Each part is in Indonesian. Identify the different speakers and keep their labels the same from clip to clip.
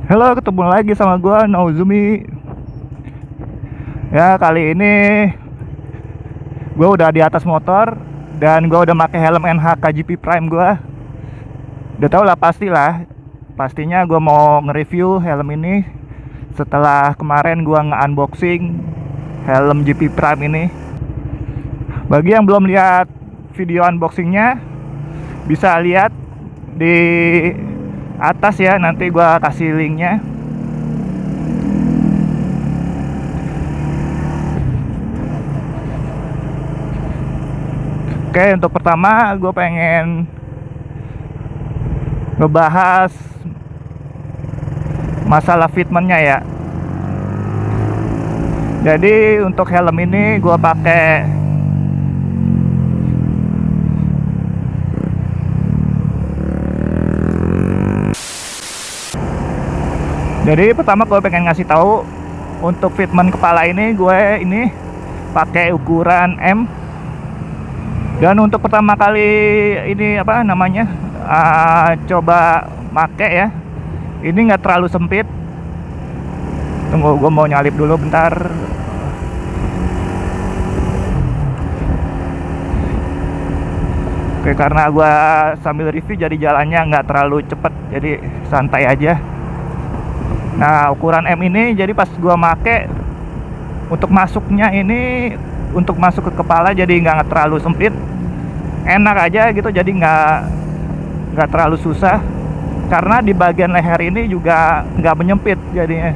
Speaker 1: Halo, ketemu lagi sama gua Naozumi. Ya, kali ini gua udah di atas motor dan gua udah pakai helm NHK GP Prime gua. Udah tau lah pastilah. Pastinya gua mau nge-review helm ini setelah kemarin gua nge-unboxing helm GP Prime ini. Bagi yang belum lihat video unboxingnya, bisa lihat di atas ya, nanti gua kasih linknya. Oke, untuk pertama gue pengen ngebahas masalah fitmentnya ya. Jadi untuk helm ini gue pakai pertama gue pengen ngasih tahu untuk fitment kepala ini gue pakai ukuran M. Dan untuk pertama kali ini coba make ya, ini nggak terlalu sempit. Tunggu, gue mau nyalip dulu bentar. Oke, karena gue sambil review jadi jalannya nggak terlalu cepet, jadi santai aja. Nah, ukuran M ini jadi pas gue make, untuk masuknya ini, untuk masuk ke kepala jadi nggak terlalu sempit, enak aja gitu, jadi nggak terlalu susah. Karena di bagian leher ini juga nggak menyempit jadinya.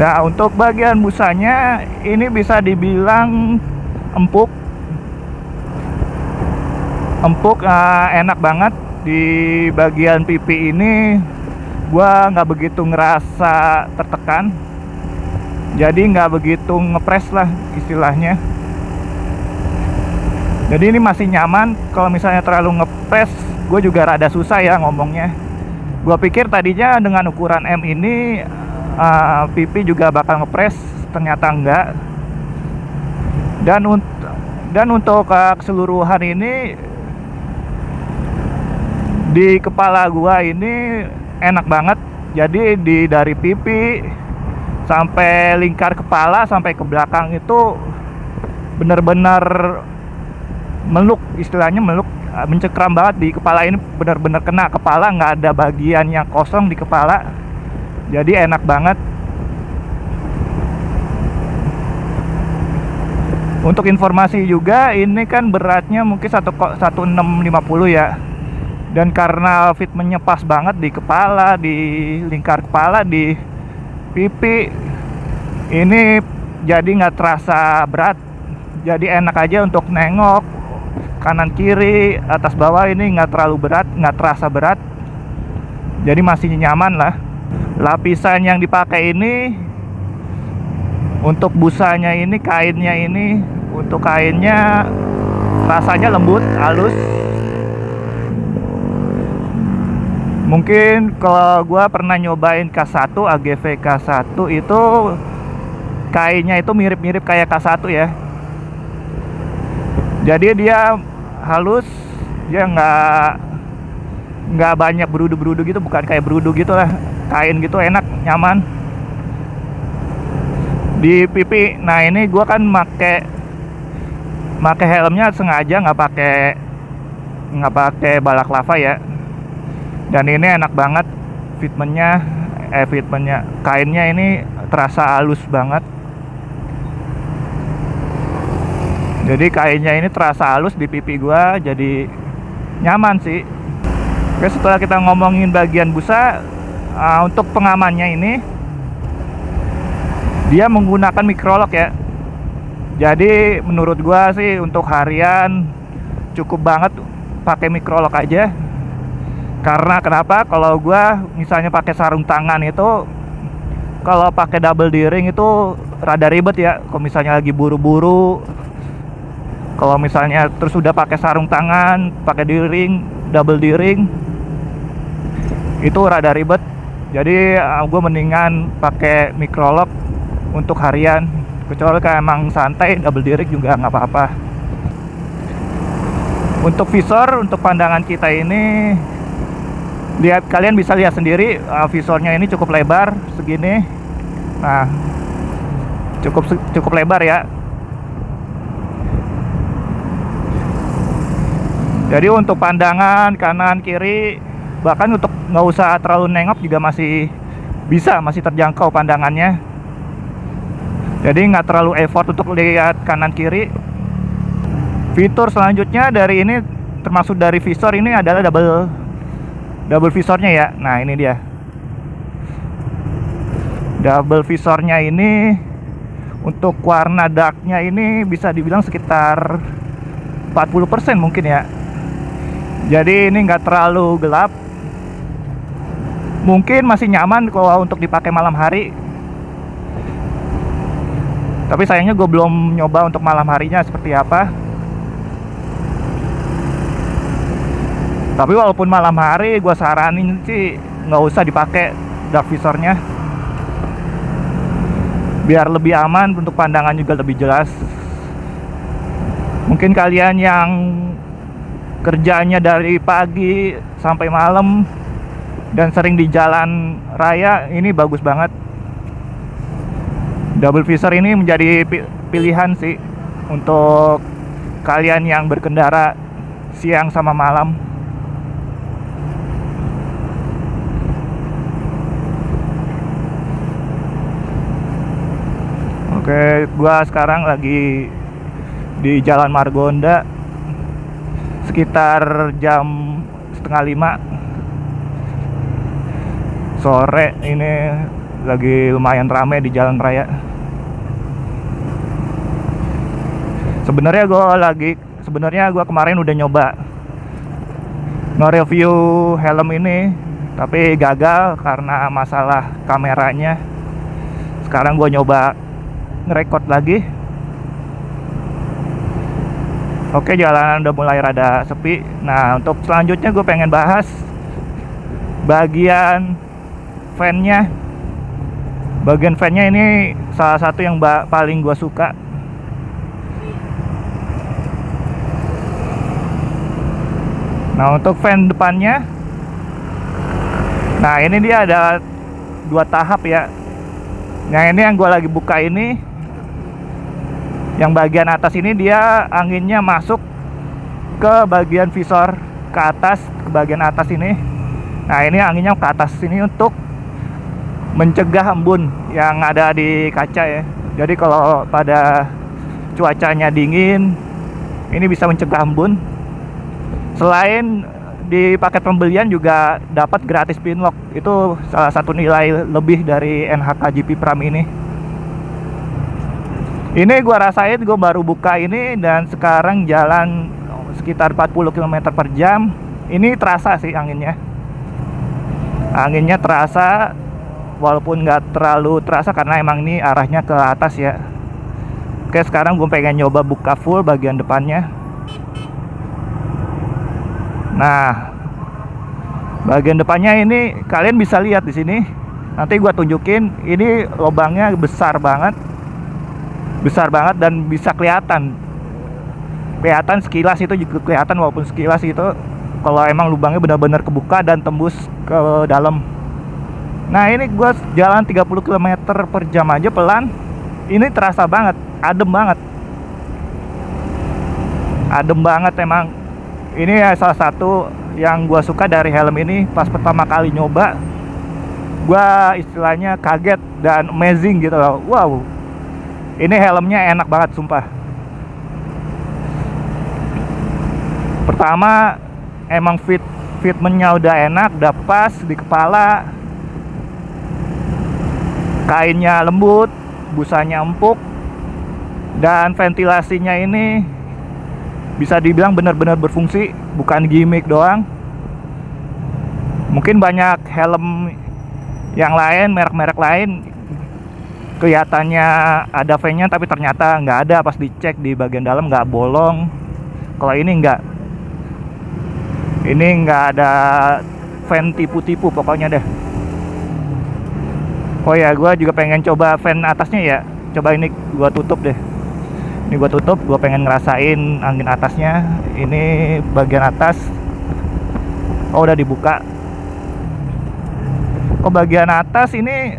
Speaker 1: Nah, untuk bagian busanya ini bisa dibilang empuk, enak banget. Di bagian pipi ini gua nggak begitu ngerasa tertekan, jadi nggak begitu ngepres lah istilahnya. Jadi ini masih nyaman. Kalau misalnya terlalu ngepres, gue juga rada susah ya ngomongnya. Gue pikir tadinya dengan ukuran M ini pipi juga bakal ngepres, ternyata enggak. Dan untuk keseluruhan ini di kepala gua ini enak banget. Jadi dari pipi sampai lingkar kepala sampai ke belakang itu benar-benar meluk, istilahnya meluk, mencekram banget di kepala ini, benar-benar kena kepala, nggak ada bagian yang kosong di kepala, jadi enak banget. Untuk informasi juga, ini kan beratnya mungkin 1650 ya, dan karena fitmentnya pas banget di kepala, di lingkar kepala, di pipi, ini jadi nggak terasa berat, jadi enak aja untuk nengok kanan kiri atas bawah. Ini nggak terlalu berat, nggak terasa berat, jadi masih nyaman lah. Lapisan yang dipakai ini untuk busanya ini, kainnya ini, untuk kainnya rasanya lembut, halus. Mungkin kalau gua pernah nyobain K1, AGV K1 itu kainnya itu mirip-mirip kayak K1 ya. Jadi dia halus, dia nggak banyak berudu-berudu gitu, bukan kayak berudu gitu lah, kain gitu, enak, nyaman di pipi. Nah, ini gua kan make helmnya sengaja nggak pakai balaklava ya, dan ini enak banget fitmentnya, kainnya ini terasa halus banget. Jadi kainnya ini terasa halus di pipi gua, jadi nyaman sih. Oke, setelah kita ngomongin bagian busa, untuk pengamannya ini dia menggunakan microlock ya. Jadi menurut gua sih untuk harian cukup banget pakai microlock aja. Karena kenapa? Kalau gua misalnya pakai sarung tangan itu, kalau pakai double D-ring itu rada ribet ya. Kalau misalnya lagi buru-buru, kalau misalnya terus udah pakai sarung tangan, pakai D-ring, double D-ring, itu rada ribet. Jadi gue mendingan pakai microlock untuk harian. Kecuali kayak emang santai, double D-ring juga nggak apa-apa. Untuk visor, untuk pandangan kita ini Lihat, kalian bisa lihat sendiri, visornya ini cukup lebar segini. Nah, cukup lebar ya. Jadi untuk pandangan kanan kiri, bahkan untuk nggak usah terlalu nengok juga masih terjangkau pandangannya. Jadi nggak terlalu effort untuk lihat kanan kiri. Fitur selanjutnya dari ini, termasuk dari visor ini, adalah double visornya ya. Nah, ini dia. Double visornya ini untuk warna darknya ini bisa dibilang sekitar 40% mungkin ya. Jadi ini nggak terlalu gelap, mungkin masih nyaman kalau untuk dipakai malam hari. Tapi sayangnya gue belum nyoba untuk malam harinya seperti apa. Tapi walaupun malam hari, gue saranin sih nggak usah dipakai dark visornya, biar lebih aman, untuk pandangan juga lebih jelas. Mungkin kalian yang kerjanya dari pagi sampai malam dan sering di jalan raya, ini bagus banget. Double visor ini menjadi pilihan sih untuk kalian yang berkendara siang sama malam. Oke, gua sekarang lagi di Jalan Margonda, sekitar jam 4:30 sore. Ini lagi lumayan ramai di jalan raya. Sebenarnya gue kemarin udah nyoba nge-review helm ini, tapi gagal karena masalah kameranya. Sekarang gue nyoba ngerekord lagi. Oke, jalanan udah mulai rada sepi. Nah, untuk selanjutnya gue pengen bahas bagian fan-nya. Bagian fan-nya ini salah satu yang paling gue suka. Nah, untuk fan depannya, nah ini dia ada 2 tahap ya. Nah, ini yang gue lagi buka ini, yang bagian atas ini dia anginnya masuk ke bagian visor, ke atas, ke bagian atas ini. Nah, ini anginnya ke atas sini untuk mencegah embun yang ada di kaca ya. Jadi kalau pada cuacanya dingin, ini bisa mencegah embun. Selain di paket pembelian juga dapat gratis pinlock. Itu salah satu nilai lebih dari NHK GP Pram ini. Ini gua rasain, gua baru buka ini dan sekarang jalan sekitar 40 km per jam. Ini terasa sih anginnya. Anginnya terasa, walaupun nggak terlalu terasa karena emang ini arahnya ke atas ya. Oke, sekarang gue pengen nyoba buka full bagian depannya. Nah, bagian depannya ini kalian bisa lihat di sini. Nanti gue tunjukin. Ini lubangnya besar banget dan bisa kelihatan sekilas, itu juga kelihatan. Walaupun sekilas itu, kalau emang lubangnya benar-benar kebuka dan tembus ke dalam. Nah, ini gue jalan 30 km per jam aja pelan, ini terasa banget, adem banget emang. Ini ya salah satu yang gue suka dari helm ini. Pas pertama kali nyoba, gue istilahnya kaget dan amazing gitu loh. Wow, ini helmnya enak banget sumpah. Pertama, emang fitmentnya udah enak, udah pas di kepala. Kainnya lembut, busanya empuk, dan ventilasinya ini bisa dibilang benar-benar berfungsi, bukan gimmick doang. Mungkin banyak helm yang lain, merek-merek lain, kelihatannya ada fan-nya tapi ternyata nggak ada. Pas dicek di bagian dalam nggak bolong. Kalau ini nggak. Ini nggak ada fan tipu-tipu pokoknya deh. Oh ya, gue juga pengen coba fan atasnya ya. Coba ini gue tutup deh. Ini gue tutup, gue pengen ngerasain angin atasnya. Ini bagian atas. Oh, udah dibuka. ke bagian atas ini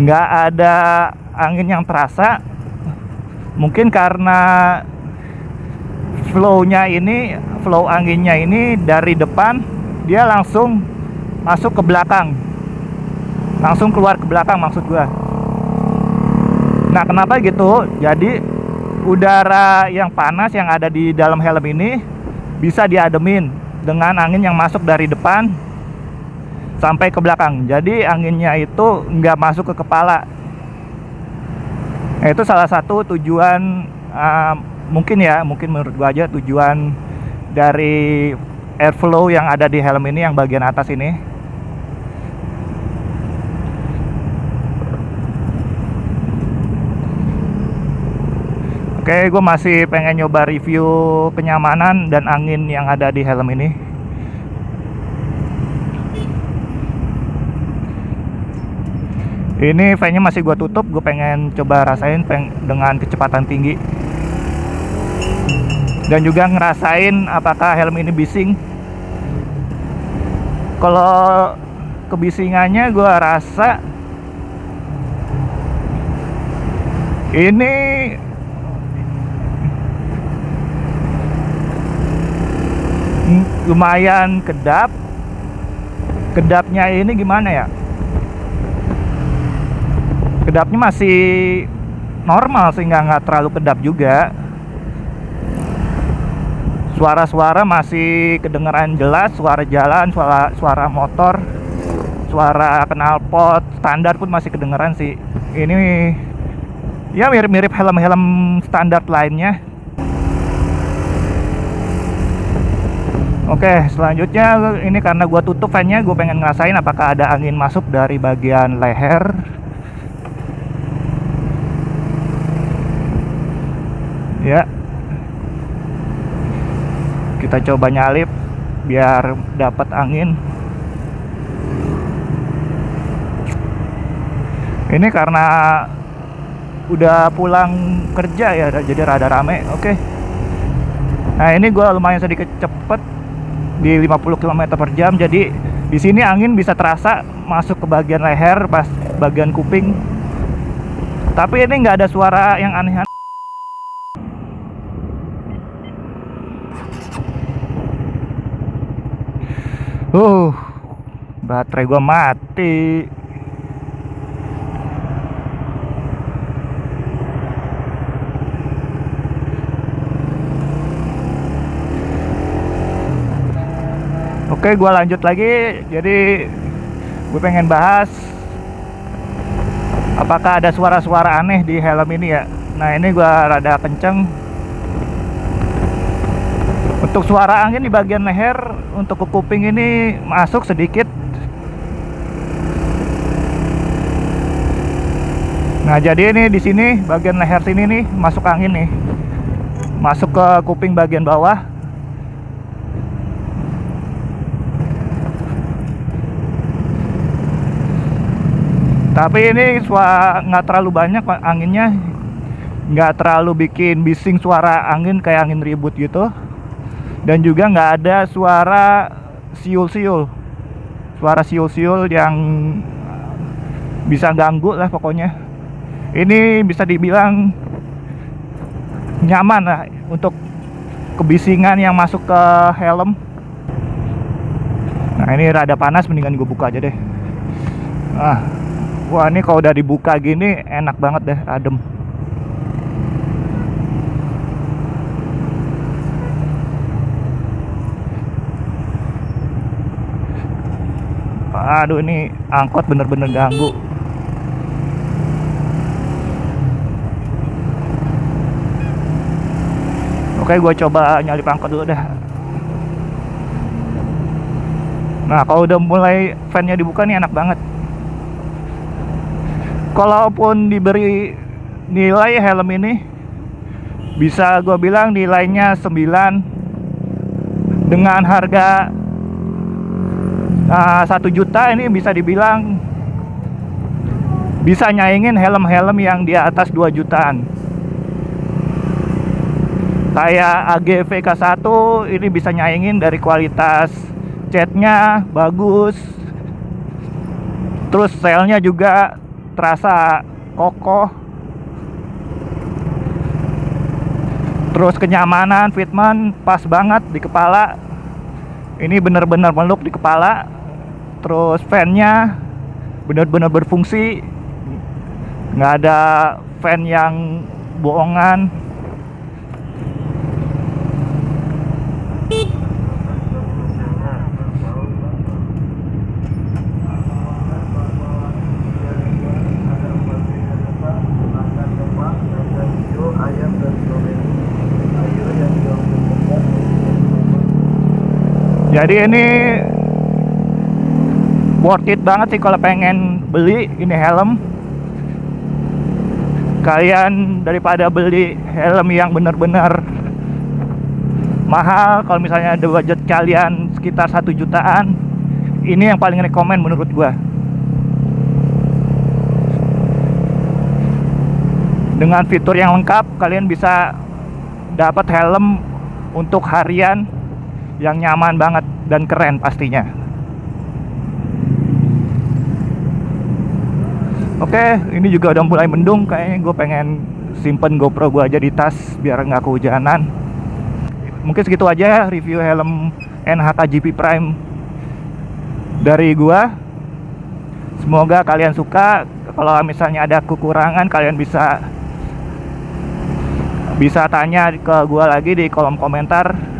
Speaker 1: nggak ada angin yang terasa. Mungkin karena flow anginnya ini dari depan dia langsung masuk ke belakang, langsung keluar ke belakang maksud gua. Nah, kenapa gitu? Jadi udara yang panas yang ada di dalam helm ini bisa diademin dengan angin yang masuk dari depan sampai ke belakang. Jadi anginnya itu nggak masuk ke kepala. Nah, itu salah satu tujuan, mungkin menurut gua aja, tujuan dari airflow yang ada di helm ini yang bagian atas ini. Oke, gue masih pengen nyoba review kenyamanan dan angin yang ada di helm ini. Ini fan-nya masih gue tutup, gue pengen coba rasain dengan kecepatan tinggi. Dan juga ngerasain apakah helm ini bising. Kalau kebisingannya gue rasa ini lumayan kedap. Kedapnya ini gimana ya? Kedapnya masih normal sehingga nggak terlalu kedap juga. Suara-suara masih kedengeran jelas, suara jalan, suara motor, suara knalpot standar pun masih kedengeran sih. Ini ya mirip-mirip helm-helm standar lainnya. Oke, selanjutnya ini karena gua tutup fan-nya, gue pengen ngerasain apakah ada angin masuk dari bagian leher. Ya, kita coba nyalip biar dapat angin. Ini karena udah pulang kerja ya, jadi rada rame. Oke. Nah, ini gua lumayan sedikit cepet di 50 km/jam. Jadi di sini angin bisa terasa masuk ke bagian leher, pas bagian kuping. Tapi ini nggak ada suara yang aneh-aneh. Baterai gua mati. Oke, gue lanjut lagi. Jadi gue pengen bahas apakah ada suara-suara aneh di helm ini ya. Nah, ini gue rada kenceng. Untuk suara angin di bagian leher, untuk ke kuping ini masuk sedikit. Nah, jadi ini di sini bagian leher sini nih masuk angin nih, masuk ke kuping bagian bawah. Tapi ini nggak terlalu banyak anginnya, nggak terlalu bikin bising suara angin kayak angin ribut gitu. Dan juga nggak ada suara siul-siul, yang bisa ganggu lah pokoknya. Ini bisa dibilang nyaman lah untuk kebisingan yang masuk ke helm. Nah, ini rada panas, mendingan gue buka aja deh. Wah, ini kalau udah dibuka gini enak banget deh, adem. Aduh, ini angkot bener-bener ganggu. Oke, gue coba nyalip angkot dulu dah. Nah, kalau udah mulai fan-nya dibuka nih enak banget. Kalaupun diberi nilai helm ini, bisa gue bilang nilainya 9. Dengan harga 1 juta ini bisa dibilang bisa nyaingin helm-helm yang di atas 2 jutaan. Kayak AGV K1 ini bisa nyaingin dari kualitas catnya bagus, terus selnya juga terasa kokoh, terus kenyamanan fitment pas banget di kepala. Ini bener-bener meluk di kepala. Terus fan-nya bener-bener berfungsi, nggak ada fan yang bohongan. Jadi ini worth it banget sih kalau pengen beli ini helm. Kalian daripada beli helm yang benar-benar mahal, kalau misalnya ada budget kalian sekitar 1 jutaan, ini yang paling rekomen menurut gua. Dengan fitur yang lengkap, kalian bisa dapat helm untuk harian yang nyaman banget dan keren pastinya. Oke, ini juga udah mulai mendung. Kayaknya gue pengen simpen GoPro gue aja di tas biar nggak kehujanan. Mungkin segitu aja review helm NHK GP Prime dari gue. Semoga kalian suka. Kalau misalnya ada kekurangan, kalian bisa tanya ke gue lagi di kolom komentar.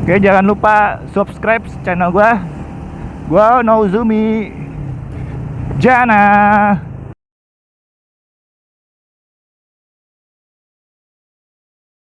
Speaker 1: Oke, jangan lupa subscribe channel gue. Gue Nozumi Jana.